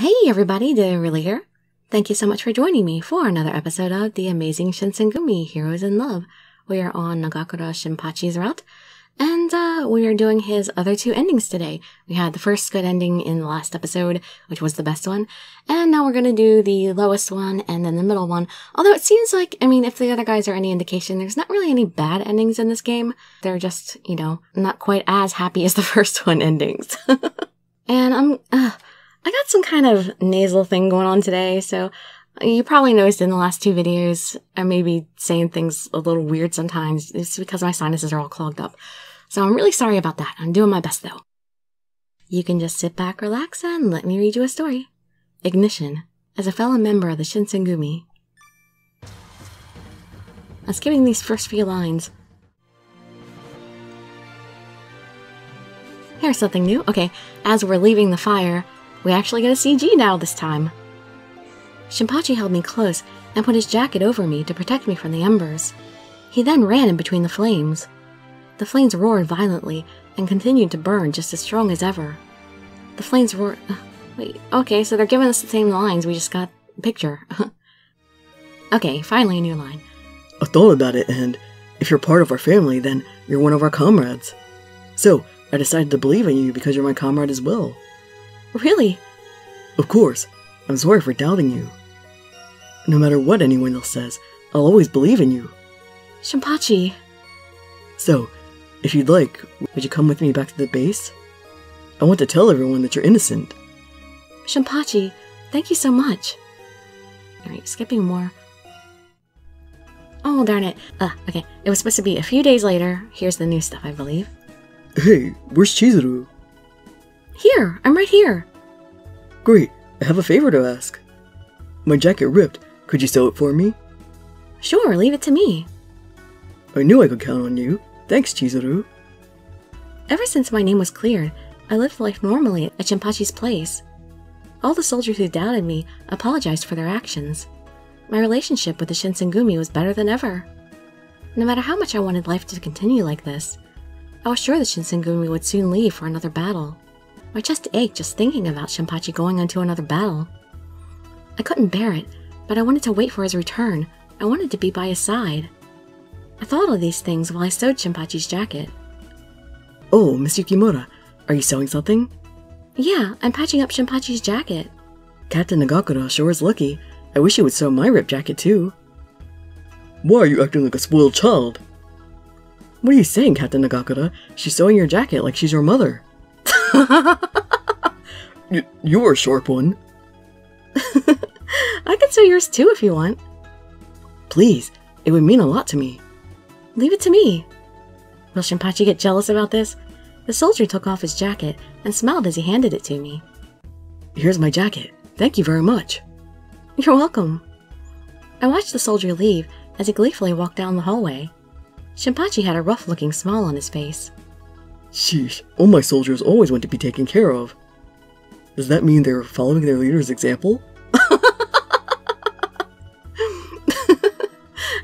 Hey everybody, Dirili here. Thank you so much for joining me for another episode of the Amazing Shinsengumi Heroes in Love. We are on Nagakura Shinpachi's route, and we are doing his other two endings today. We had the first good ending in the last episode, which was the best one, and now we're going to do the lowest one and then the middle one. Although it seems like, if the other guys are any indication, there's not really any bad endings in this game. They're just, not quite as happy as the first one endings. And I got some kind of nasal thing going on today, so you probably noticed in the last two videos, I may be saying things a little weird sometimes. It's because my sinuses are all clogged up. So I'm really sorry about that. I'm doing my best though. You can just sit back, relax, and let me read you a story. Ignition, as a fellow member of the Shinsengumi. I'm skipping these first few lines. Here's something new. Okay, as we're leaving the fire, we actually get a CG now this time. Shinpachi held me close and put his jacket over me to protect me from the embers. He then ran in between the flames. The flames roared violently and continued to burn just as strong as ever. The flames roared... wait, okay, so they're giving us the same lines, we just got a picture. Okay, finally a new line. I thought about it, and if you're part of our family, then you're one of our comrades. So, I decided to believe in you because you're my comrade as well. Really? Of course. I'm sorry for doubting you. No matter what anyone else says, I'll always believe in you. Shinpachi. So, if you'd like, would you come with me back to the base? I want to tell everyone that you're innocent. Shinpachi, thank you so much. Alright, skipping more. Oh, darn it. Okay. It was supposed to be a few days later. Here's the new stuff, I believe. Hey, where's Chizuru? Here! I'm right here! Great. I have a favor to ask. My jacket ripped. Could you sew it for me? Sure, leave it to me. I knew I could count on you. Thanks, Chizuru. Ever since my name was cleared, I lived life normally at Shinpachi's place. All the soldiers who doubted me apologized for their actions. My relationship with the Shinsengumi was better than ever. No matter how much I wanted life to continue like this, I was sure the Shinsengumi would soon leave for another battle. My chest ached just thinking about Shinpachi going into another battle. I couldn't bear it, but I wanted to wait for his return. I wanted to be by his side. I thought of these things while I sewed Shinpachi's jacket. Oh, Miss Yukimura, are you sewing something? Yeah, I'm patching up Shinpachi's jacket. Captain Nagakura sure is lucky. I wish he would sew my ripped jacket too. Why are you acting like a spoiled child? What are you saying, Captain Nagakura? She's sewing your jacket like she's your mother. You're a sharp one. I can sew yours too if you want. Please, it would mean a lot to me. Leave it to me. Will Shinpachi get jealous about this? The soldier took off his jacket and smiled as he handed it to me. Here's my jacket. Thank you very much. You're welcome. I watched the soldier leave as he gleefully walked down the hallway. Shinpachi had a rough-looking smile on his face. Sheesh, all my soldiers always want to be taken care of. Does that mean they're following their leader's example?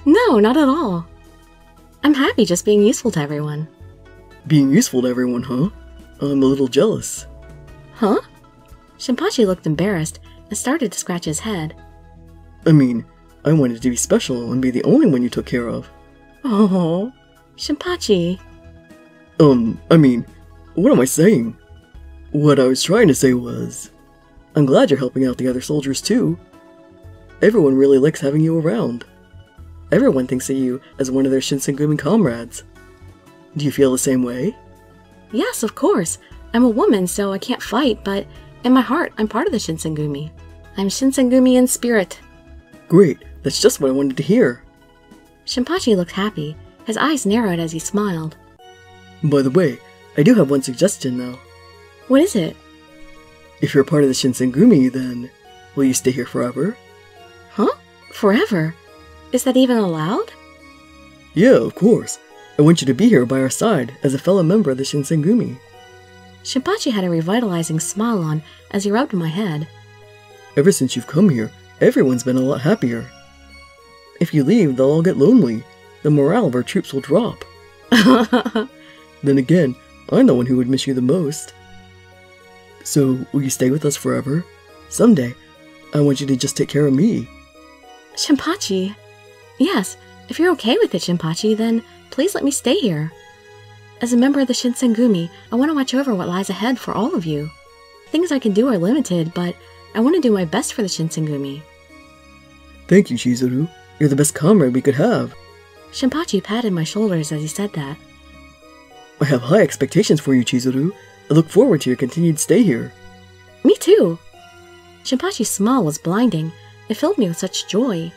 No, not at all. I'm happy just being useful to everyone. Being useful to everyone, huh? I'm a little jealous. Huh? Shinpachi looked embarrassed and started to scratch his head. I wanted to be special and be the only one you took care of. Oh, Shinpachi. What am I saying? What I was trying to say was, I'm glad you're helping out the other soldiers too. Everyone really likes having you around. Everyone thinks of you as one of their Shinsengumi comrades. Do you feel the same way? Yes, of course. I'm a woman, so I can't fight, but in my heart, I'm part of the Shinsengumi. I'm Shinsengumi in spirit. Great, that's just what I wanted to hear. Shinpachi looked happy. His eyes narrowed as he smiled. By the way, I do have one suggestion now. What is it? If you're part of the Shinsengumi, then will you stay here forever? Huh? Forever? Is that even allowed? Yeah, of course. I want you to be here by our side as a fellow member of the Shinsengumi. Shinpachi had a revitalizing smile on as he rubbed my head. Ever since you've come here, everyone's been a lot happier. If you leave, they'll all get lonely. The morale of our troops will drop. Then again, I'm the one who would miss you the most. So, will you stay with us forever? Someday, I want you to just take care of me. Shinpachi. Yes, if you're okay with it, Shinpachi, then please let me stay here. As a member of the Shinsengumi, I want to watch over what lies ahead for all of you. Things I can do are limited, but I want to do my best for the Shinsengumi. Thank you, Chizuru. You're the best comrade we could have. Shinpachi patted my shoulders as he said that. I have high expectations for you, Chizuru. I look forward to your continued stay here. Me too. Shinpachi's smile was blinding. It filled me with such joy.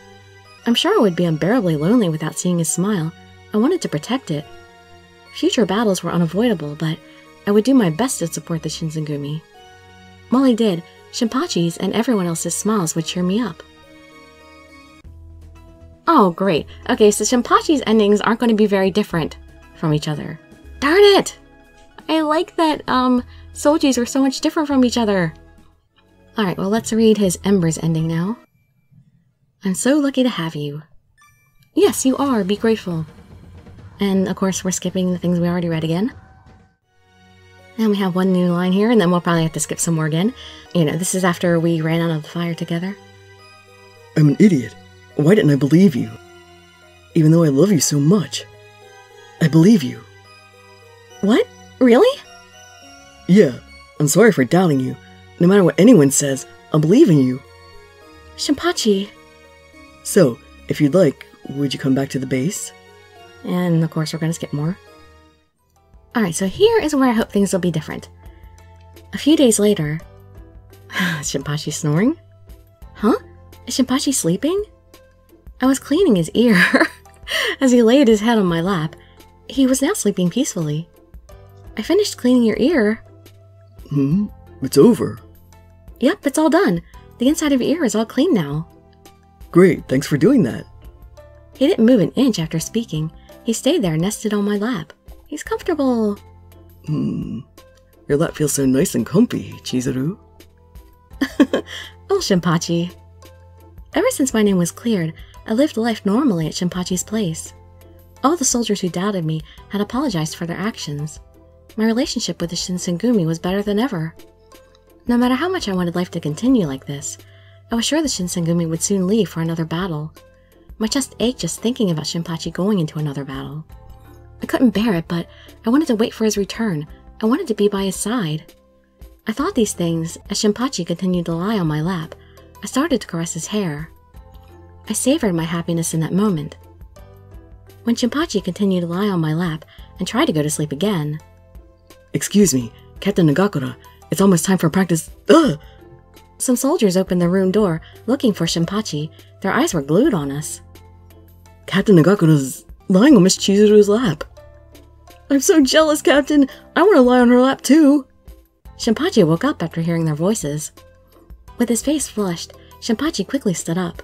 I'm sure I would be unbearably lonely without seeing his smile. I wanted to protect it. Future battles were unavoidable, but I would do my best to support the Shinsengumi. While I did, Shinpachi's and everyone else's smiles would cheer me up. Oh, great. Okay, so Shinpachi's endings aren't going to be very different from each other. Darn it! I like that, Soji's are so much different from each other. Alright, well, let's read his Ember's ending now. I'm so lucky to have you. Yes, you are. Be grateful. And, of course, we're skipping the things we already read again. And we have one new line here, and then we'll probably have to skip some more again. You know, this is after we ran out of the fire together. I'm an idiot. Why didn't I believe you? Even though I love you so much. I believe you. What? Really? Yeah, I'm sorry for doubting you. No matter what anyone says, I'll believe in you. Shinpachi. So, if you'd like, would you come back to the base? And, of course, we're going to skip more. Alright, so here is where I hope things will be different. A few days later... Is Shinpachi snoring? Huh? Is Shinpachi sleeping? I was cleaning his ear as he laid his head on my lap. He was now sleeping peacefully. I finished cleaning your ear. It's over. Yep, it's all done. The inside of your ear is all clean now. Great, thanks for doing that. He didn't move an inch after speaking. He stayed there nested on my lap. He's comfortable. Your lap feels so nice and comfy, Chizuru. Oh, Shinpachi. Ever since my name was cleared, I lived life normally at Shinpachi's place. All the soldiers who doubted me had apologized for their actions. My relationship with the Shinsengumi was better than ever. No matter how much I wanted life to continue like this, I was sure the Shinsengumi would soon leave for another battle. My chest ached just thinking about Shinpachi going into another battle. I couldn't bear it, but I wanted to wait for his return. I wanted to be by his side. I thought these things as Shinpachi continued to lie on my lap. I started to caress his hair. I savored my happiness in that moment. When Shinpachi continued to lie on my lap and tried to go to sleep again... Excuse me, Captain Nagakura. It's almost time for practice. Ugh! Some soldiers opened the room door, looking for Shinpachi. Their eyes were glued on us. Captain Nagakura's lying on Miss Chizuru's lap. I'm so jealous, Captain. I want to lie on her lap, too. Shinpachi woke up after hearing their voices. With his face flushed, Shinpachi quickly stood up.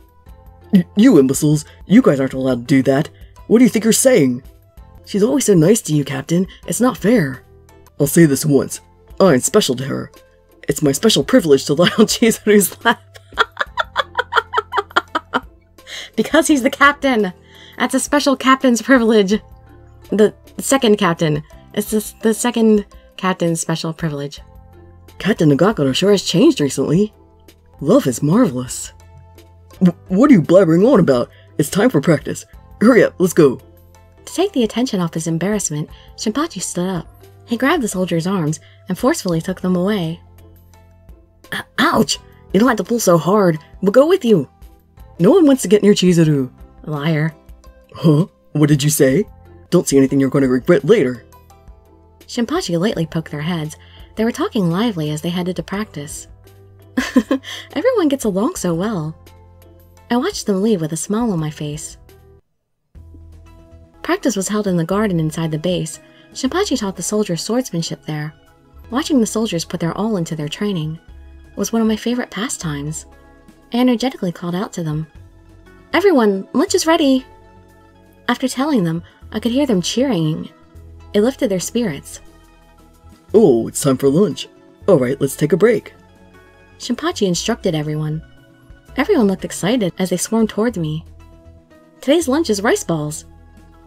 You imbeciles. You guys aren't allowed to do that. What do you think you're saying? She's always so nice to you, Captain. It's not fair. I'll say this once. I'm special to her. It's my special privilege to lie on Chizuru's lap. Because he's the captain. That's a special captain's privilege. The second captain. It's the second captain's special privilege. Captain Nagakura sure has changed recently. Love is marvelous. What are you blabbering on about? It's time for practice. Hurry up, let's go. To take the attention off his embarrassment, Shinpachi stood up. He grabbed the soldier's arms and forcefully took them away. Ouch! You don't have to pull so hard. We'll go with you. No one wants to get near Chizuru. Liar. Huh? What did you say? Don't say anything you're going to regret later. Shinpachi lightly poked their heads. They were talking lively as they headed to practice. Everyone gets along so well. I watched them leave with a smile on my face. Practice was held in the garden inside the base. Shinpachi taught the soldiers swordsmanship there. Watching the soldiers put their all into their training was one of my favorite pastimes. I energetically called out to them. Everyone, lunch is ready! After telling them, I could hear them cheering. It lifted their spirits. Oh, it's time for lunch. Alright, let's take a break. Shinpachi instructed everyone. Everyone looked excited as they swarmed towards me. Today's lunch is rice balls.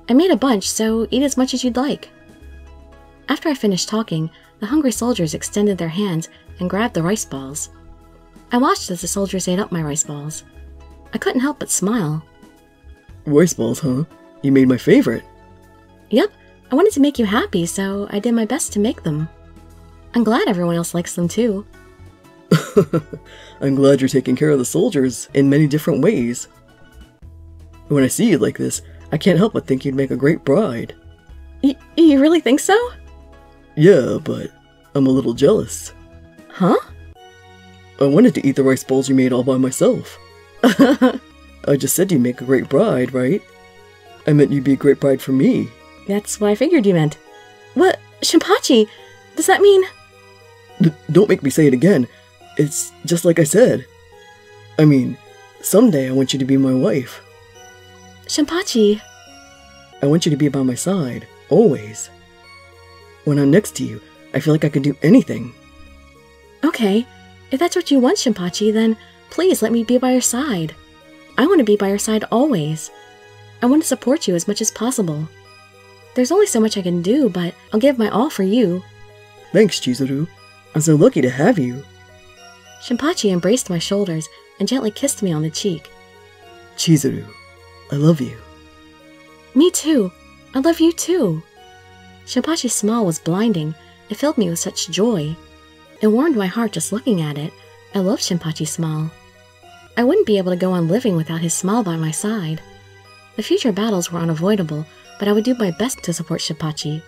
I made a bunch, so eat as much as you'd like. After I finished talking, the hungry soldiers extended their hands and grabbed the rice balls. I watched as the soldiers ate up my rice balls. I couldn't help but smile. Rice balls, huh? You made my favorite. Yep, I wanted to make you happy, so I did my best to make them. I'm glad everyone else likes them too. I'm glad you're taking care of the soldiers in many different ways. When I see you like this, I can't help but think you'd make a great bride. You really think so? Yeah, but I'm a little jealous. Huh? I wanted to eat the rice balls you made all by myself. I just said you'd make a great bride, right? I meant you'd be a great bride for me. That's what I figured you meant. What? Shinpachi? Does that mean... Don't make me say it again. It's just like I said. I mean, someday I want you to be my wife. Shinpachi... I want you to be by my side, always. When I'm next to you, I feel like I can do anything. Okay, if that's what you want, Shinpachi, then please let me be by your side. I want to be by your side always. I want to support you as much as possible. There's only so much I can do, but I'll give my all for you. Thanks, Chizuru. I'm so lucky to have you. Shinpachi embraced my shoulders and gently kissed me on the cheek. Chizuru, I love you. Me too. I love you too. Shinpachi's smile was blinding. It filled me with such joy. It warmed my heart just looking at it. I loved Shinpachi's smile. I wouldn't be able to go on living without his smile by my side. The future battles were unavoidable, but I would do my best to support Shinpachi.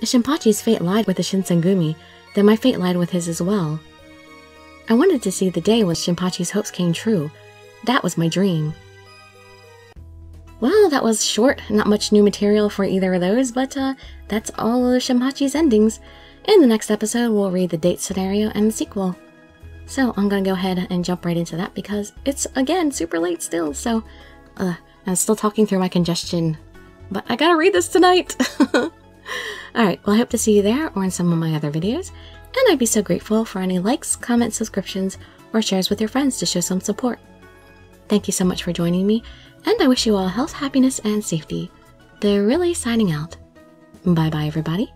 If Shinpachi's fate lied with the Shinsengumi, then my fate lied with his as well. I wanted to see the day when Shinpachi's hopes came true. That was my dream. Well, that was short, not much new material for either of those, but that's all of Shinpachi's endings. In the next episode, we'll read the date scenario and the sequel. So I'm gonna go ahead and jump right into that because it's, again, super late still, so I'm still talking through my congestion, but I gotta read this tonight! Alright, well I hope to see you there or in some of my other videos, and I'd be so grateful for any likes, comments, subscriptions, or shares with your friends to show some support. Thank you so much for joining me, and I wish you all health, happiness, and safety. Dirili signing out. Bye bye everybody.